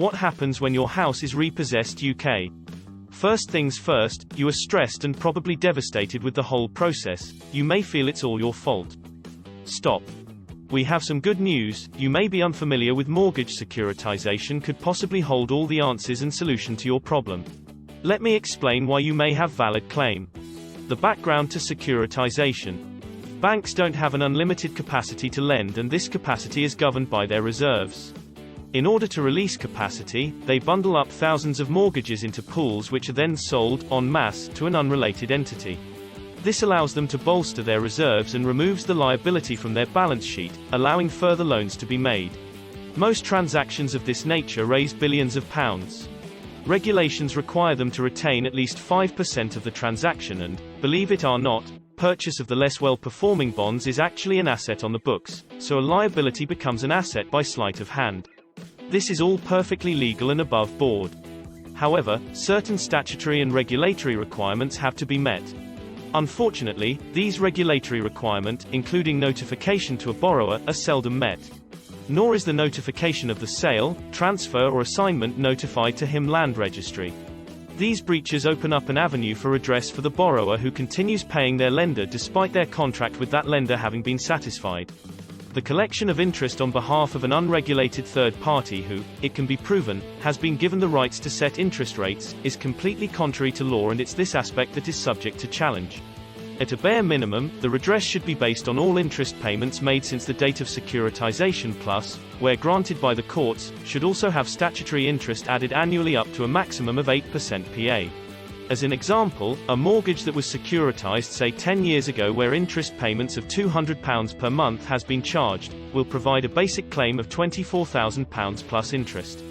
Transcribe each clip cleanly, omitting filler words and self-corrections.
What happens when your house is repossessed UK? First things first, you are stressed and probably devastated with the whole process. You may feel it's all your fault. Stop. We have some good news. You may be unfamiliar with mortgage securitization could possibly hold all the answers and solution to your problem. Let me explain why you may have valid claim. The background to securitization. Banks don't have an unlimited capacity to lend, and this capacity is governed by their reserves. In order to release capacity, they bundle up thousands of mortgages into pools which are then sold, en masse, to an unrelated entity. This allows them to bolster their reserves and removes the liability from their balance sheet, allowing further loans to be made. Most transactions of this nature raise billions of pounds. Regulations require them to retain at least 5% of the transaction and, believe it or not, purchase of the less well-performing bonds is actually an asset on the books, so a liability becomes an asset by sleight of hand. This is all perfectly legal and above board. However, certain statutory and regulatory requirements have to be met. Unfortunately, these regulatory requirements, including notification to a borrower, are seldom met. Nor is the notification of the sale, transfer or assignment notified to HM Land Registry. These breaches open up an avenue for redress for the borrower who continues paying their lender despite their contract with that lender having been satisfied. The collection of interest on behalf of an unregulated third party who, it can be proven, has been given the rights to set interest rates, is completely contrary to law, and it's this aspect that is subject to challenge. At a bare minimum, the redress should be based on all interest payments made since the date of securitization plus, where granted by the courts, should also have statutory interest added annually up to a maximum of 8% PA. As an example, a mortgage that was securitized say 10 years ago where interest payments of £200 per month has been charged, will provide a basic claim of £24,000 plus interest.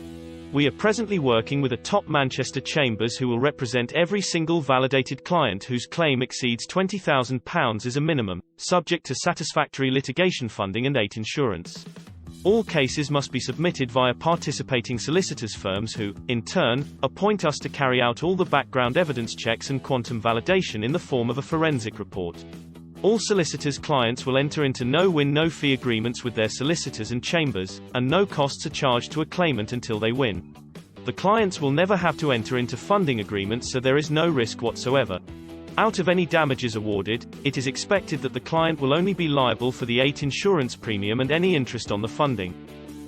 We are presently working with a top Manchester Chambers who will represent every single validated client whose claim exceeds £20,000 as a minimum, subject to satisfactory litigation funding and 8 insurance. All cases must be submitted via participating solicitors firms who, in turn, appoint us to carry out all the background evidence checks and quantum validation in the form of a forensic report. All solicitors' clients will enter into no-win no-fee agreements with their solicitors and chambers, and no costs are charged to a claimant until they win. The clients will never have to enter into funding agreements, so there is no risk whatsoever. Out of any damages awarded, it is expected that the client will only be liable for the 8 insurance premium and any interest on the funding.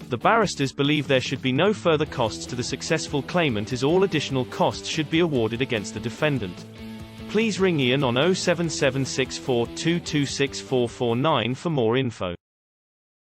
The barristers believe there should be no further costs to the successful claimant, as all additional costs should be awarded against the defendant. Please ring Ian on 07764 226449 for more info.